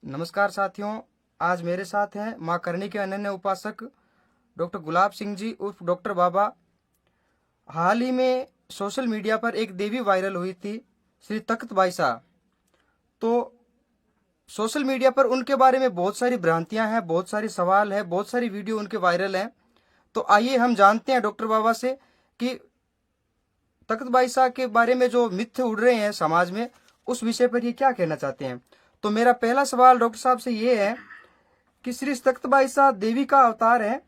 नमस्कार साथियों, आज मेरे साथ हैं मां करनी के अनन्य उपासक डॉक्टर गुलाब सिंह जी उर्फ डॉक्टर बाबा। हाल ही में सोशल मीडिया पर एक देवी वायरल हुई थी, श्री तख्त बाईसा। तो सोशल मीडिया पर उनके बारे में बहुत सारी भ्रांतियां हैं, बहुत सारे सवाल है, बहुत सारी वीडियो उनके वायरल हैं। तो आइए हम जानते हैं डॉक्टर बाबा से कि तख्त बाईसा के बारे में जो मिथ उड़ रहे हैं समाज में, उस विषय पर ये क्या कहना चाहते हैं। तो मेरा पहला सवाल डॉक्टर साहब से ये है कि श्री तख्त बाईसा देवी का अवतार है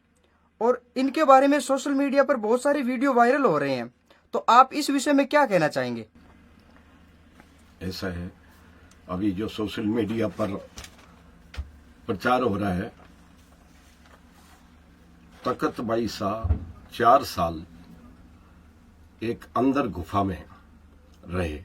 और इनके बारे में सोशल मीडिया पर बहुत सारे वीडियो वायरल हो रहे हैं। तो आप इस विषय में क्या कहना चाहेंगे। ऐसा है, अभी जो सोशल मीडिया पर प्रचार हो रहा है, तख्त बाईसा 4 साल एक अंदर गुफा में रहे।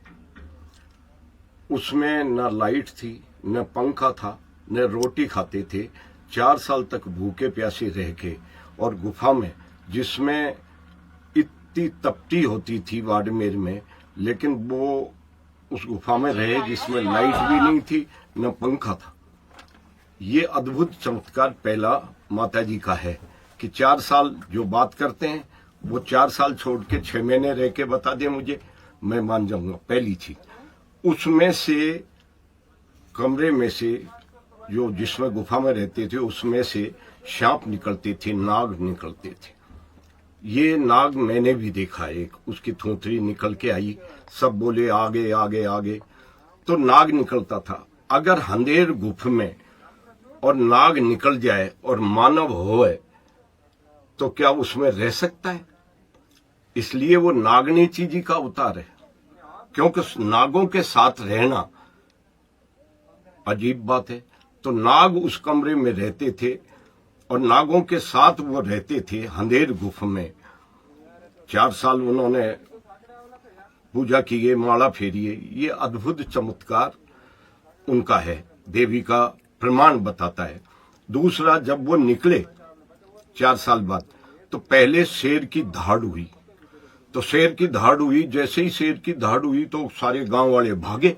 उसमें न लाइट थी, न पंखा था, न रोटी खाते थे। 4 साल तक भूखे प्यासे रह के, और गुफा में जिसमें इतनी तपती होती थी बाड़मेर में, लेकिन वो उस गुफा में रहे जिसमें लाइट भी नहीं थी, न पंखा था। ये अद्भुत चमत्कार पहला माता जी का है कि 4 साल जो बात करते हैं वो 4 साल छोड़ के 6 महीने रह के बता दे मुझे, मैं मान जाऊंगा। पहली चीज, उसमें से कमरे में से जो जिसमें गुफा में रहते थे उसमें से सांप निकलते थे, नाग निकलते थे। ये नाग मैंने भी देखा, एक उसकी थूथरी निकल के आई, सब बोले आगे आगे आगे, तो नाग निकलता था। अगर अंधेर गुफा में और नाग निकल जाए और मानव होए तो क्या उसमें रह सकता है। इसलिए वो नागनी जी का अवतार है, क्योंकि नागों के साथ रहना अजीब बात है। तो नाग उस कमरे में रहते थे और नागों के साथ वो रहते थे अंधेर गुफा में। 4 साल उन्होंने पूजा की, ये माला फेरिए। ये अद्भुत चमत्कार उनका है, देवी का प्रमाण बताता है। दूसरा, जब वो निकले 4 साल बाद, तो पहले शेर की दहाड़ हुई। तो शेर की दहाड़ हुई, जैसे ही शेर की दहाड़ हुई तो सारे गांव वाले भागे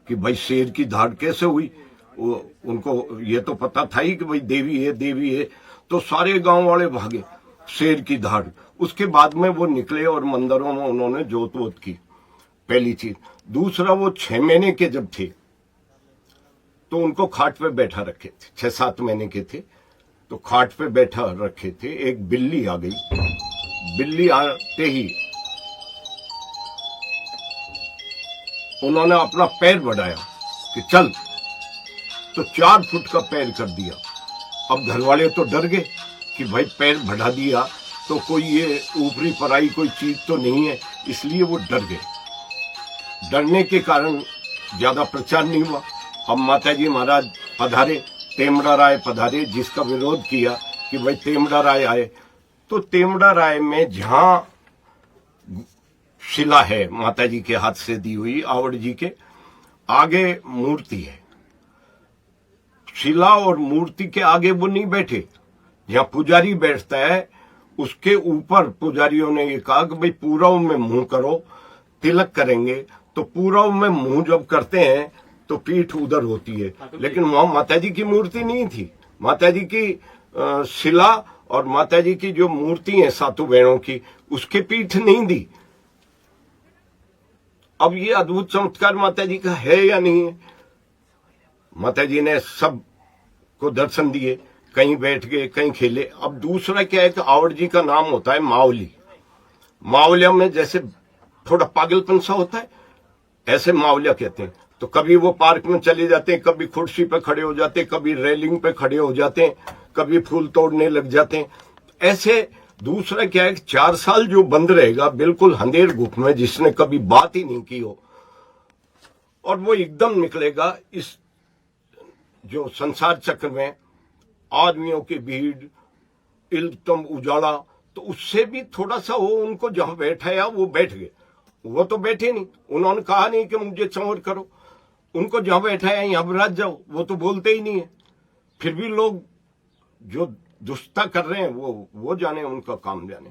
कि भाई शेर की दहाड़ कैसे हुई। उनको ये तो पता था ही कि भाई देवी है देवी है, तो सारे गांव वाले भागे, शेर की दहाड़। उसके बाद में वो निकले और मंदिरों में उन्होंने जोत वोत की, पहली चीज। दूसरा, वो 6 महीने के जब थे तो उनको खाट पे बैठा रखे थे, 6-7 महीने के थे तो खाट पे बैठा रखे थे। एक बिल्ली आ गई, बिल्ली आते ही उन्होंने अपना पैर बढ़ाया कि चल, तो 4 फुट का पैर कर दिया। अब घर वाले तो डर गए कि भाई पैर बढ़ा दिया तो कोई ये ऊपरी पराई कोई चीज तो नहीं है, इसलिए वो डर गए। डरने के कारण ज्यादा प्रचार नहीं हुआ। अब माता जी महाराज पधारे, तेमड़ा राय पधारे, जिसका विरोध किया कि भाई तेमड़ा राय आए। तो तेमड़ा राय में जहां शिला है माता जी के हाथ से दी हुई, आवड़ जी के आगे मूर्ति है। शिला और मूर्ति के आगे वो नहीं बैठे, जहां पुजारी बैठता है उसके ऊपर पुजारियों ने ये कहा कि भाई पूरब में मुंह करो, तिलक करेंगे। तो पूरब में मुंह जब करते हैं तो पीठ उधर होती है, लेकिन वहां माता जी की मूर्ति नहीं थी। माता जी की शिला और माता जी की जो मूर्ति है 7 बहनों की, उसके पीठ नहीं दी। अब ये अद्भुत चमत्कार माता जी का है या नहीं है। माता जी ने सब को दर्शन दिए, कहीं बैठ गए, कहीं खेले। अब दूसरा क्या है कि आवड़ जी का नाम होता है मावली। मावलिया में जैसे थोड़ा पागलपन सा होता है, ऐसे मावलिया कहते हैं। तो कभी वो पार्क में चले जाते हैं, कभी कुर्सी पे खड़े हो जाते हैं, कभी रेलिंग पे खड़े हो जाते हैं, कभी फूल तोड़ने लग जाते हैं, ऐसे। दूसरा क्या है कि 4 साल जो बंद रहेगा बिल्कुल अंधेर गुफा में, जिसने कभी बात ही नहीं की हो, और वो एकदम निकलेगा इस जो संसार चक्र में आदमियों की भीड़, इल्तम उजाला, तो उससे भी थोड़ा सा हो। उनको जहां बैठाया वो बैठ गए, वो तो बैठे नहीं, उन्होंने कहा नहीं कि मुझे चंवर करो। उनको जहां बैठाया यहां बिराज जाओ, वो तो बोलते ही नहीं है। फिर भी लोग जो दुष्टता कर रहे हैं वो जाने, उनका काम जाने।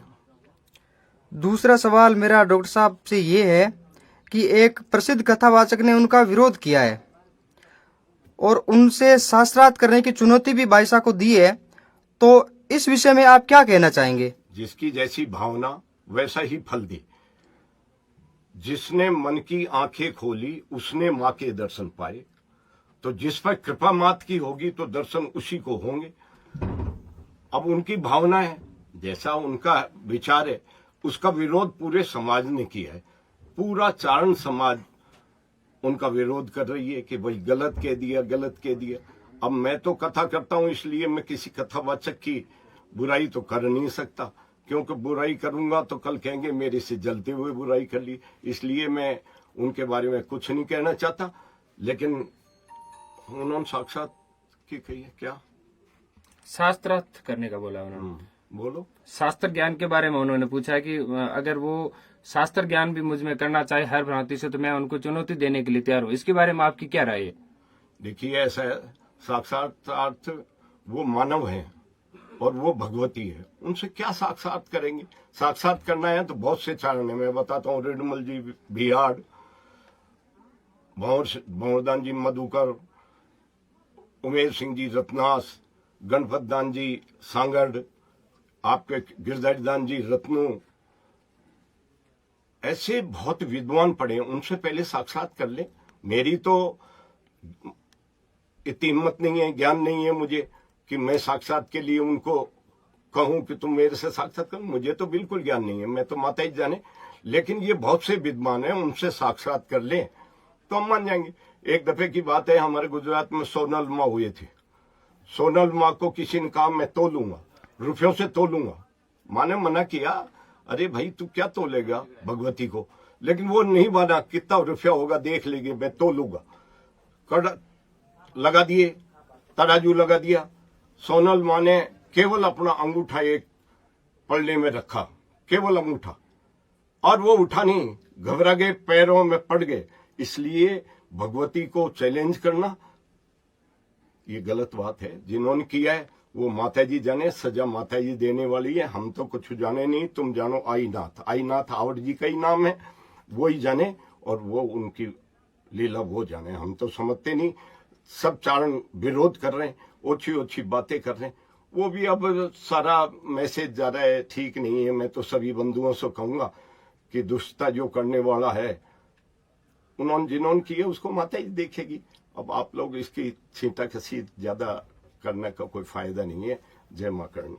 दूसरा सवाल मेरा डॉक्टर साहब से ये है कि एक प्रसिद्ध कथावाचक ने उनका विरोध किया है। और उनसे शास्त्रार्थ करने की चुनौती भी बाईसा को दी है, तो इस विषय में आप क्या कहना चाहेंगे? जिसकी जैसी भावना वैसा ही फल दे। जिसने मन की आंखें खोली उसने मां के दर्शन पाए। तो जिस पर कृपा मात की होगी तो दर्शन उसी को होंगे। अब उनकी भावना है, जैसा उनका विचार है, उसका विरोध पूरे समाज ने किया है। पूरा चारण समाज उनका विरोध कर रही है कि भाई गलत कह दिया, गलत कह दिया। अब मैं तो कथा करता हूं, इसलिए मैं किसी कथावाचक की बुराई तो कर नहीं सकता, क्योंकि बुराई करूंगा तो कल कहेंगे मेरे से जलते हुए बुराई कर ली। इसलिए मैं उनके बारे में कुछ नहीं कहना चाहता। लेकिन उन्होंने साक्षात की कही है क्या, शास्त्रार्थ करने का बोला उन्होंने। बोलो। शास्त्र ज्ञान के बारे में उन्होंने पूछा कि अगर वो शास्त्र ज्ञान भी मुझ में करना चाहे हर भांति से, तो मैं उनको चुनौती देने के लिए तैयार हूँ। इसके बारे में आपकी क्या राय है? देखिए, ऐसा है, साक्षात्कार वो मानव है और वो भगवती है, उनसे क्या साक्षात करेंगे? साक्षात करना है तो बहुत से चारण है। मैं बताता हूँ, रेडमल जी बिहाड़, भंवरदान जी मधुकर, उमेर सिंह जी रत्नास, गणपत दान जी सांगड़, आपके गिरधारी दान जी रत्नू, ऐसे बहुत विद्वान पड़े हैं, उनसे पहले साक्षात कर ले। मेरी तो इतनी हिम्मत नहीं है, ज्ञान नहीं है मुझे कि मैं साक्षात के लिए उनको कहूं कि तुम मेरे से साक्षात करो। मुझे तो बिल्कुल ज्ञान नहीं है, मैं तो माता ही जाने। लेकिन ये बहुत से विद्वान हैं, उनसे साक्षात कर ले तो हम मान जाएंगे। एक दफे की बात है, हमारे गुजरात में सोनल माँ हुए थे। सोनल माँ को किसी ने कहा मैं तोलूंगा, रुपयों से तोलूंगा। माँ ने मना किया, अरे भाई तू क्या तोलेगा भगवती को? लेकिन वो नहीं माना, कितना रुपया होगा देख लेंगे, मैं तोलूंगा। कर लगा दिए, तराजू लगा दिया। सोनल माँ ने केवल अपना अंगूठा एक पल्ले में रखा, केवल अंगूठा, और वो उठा नहीं, घबरा गए, पैरों में पड़ गए। इसलिए भगवती को चैलेंज करना ये गलत बात है। जिन्होंने किया है वो माता जी जाने, सजा माता जी देने वाली है। हम तो कुछ जाने नहीं। तुम जानो आईनाथ, आईनाथ आवड़ जी का ही नाम है, वो ही जाने और वो उनकी लीला वो जाने। हम तो समझते नहीं। सब चारण विरोध कर रहे हैं, ओछी ओछी बातें कर रहे हैं। वो भी अब सारा मैसेज जा रहा है, ठीक नहीं है। मैं तो सभी बंधुओं से कहूंगा कि दुष्टता जो करने वाला है, उन्होंने जिन्होंने की है उसको माता ही देखेगी। अब आप लोग इसकी छींटा कसी ज्यादा करने का कोई फायदा नहीं है। जय मां करणी।